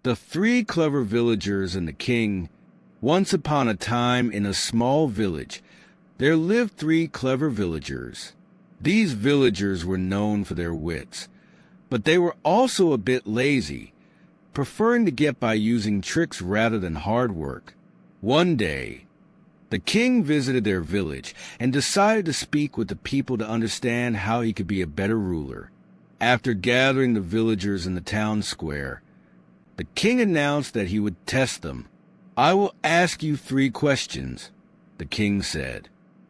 The Three Clever Villagers and the King. Once upon a time, in a small village, there lived three clever villagers. These villagers were known for their wits, but they were also a bit lazy, preferring to get by using tricks rather than hard work. One day, the king visited their village and decided to speak with the people to understand how he could be a better ruler. After gathering the villagers in the town square, the king announced that he would test them. "I will ask you 3 questions," the king said.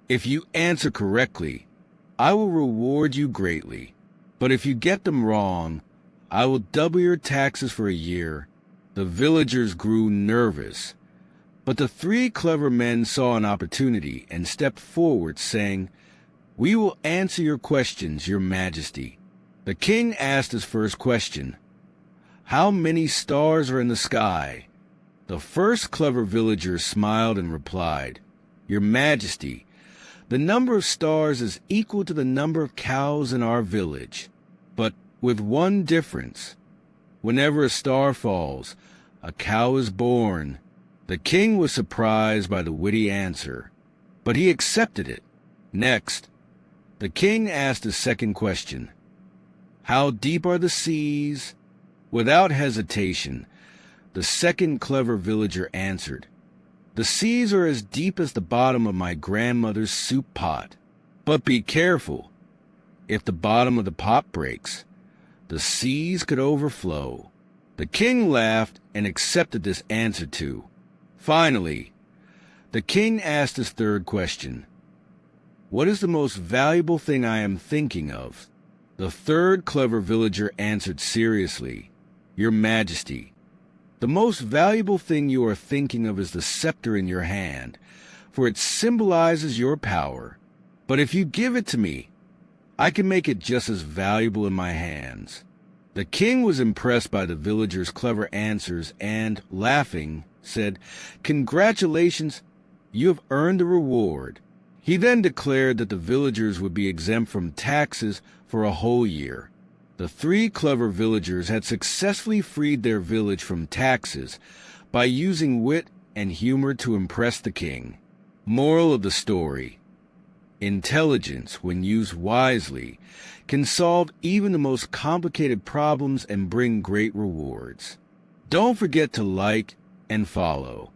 "If you answer correctly, I will reward you greatly. But if you get them wrong, I will double your taxes for a year." The villagers grew nervous, but the 3 clever men saw an opportunity and stepped forward, saying, "We will answer your questions, your majesty." The king asked his first question, "How many stars are in the sky?" The first clever villager smiled and replied, "Your majesty, the number of stars is equal to the number of cows in our village, but with one difference. Whenever a star falls, a cow is born." The king was surprised by the witty answer, but he accepted it. Next, the king asked a second question, "How deep are the seas?" Without hesitation, the second clever villager answered, "The seas are as deep as the bottom of my grandmother's soup pot. But be careful. If the bottom of the pot breaks, the seas could overflow." The king laughed and accepted this answer too. Finally, the king asked his third question, "What is the most valuable thing I am thinking of?" The third clever villager answered seriously, "Your majesty, the most valuable thing you are thinking of is the scepter in your hand, for it symbolizes your power. But if you give it to me, I can make it just as valuable in my hands." The king was impressed by the villagers' clever answers and, laughing, said, "Congratulations, you have earned the reward." He then declared that the villagers would be exempt from taxes for a whole year. The 3 clever villagers had successfully freed their village from taxes by using wit and humor to impress the king. Moral of the story: intelligence, when used wisely, can solve even the most complicated problems and bring great rewards. Don't forget to like and follow.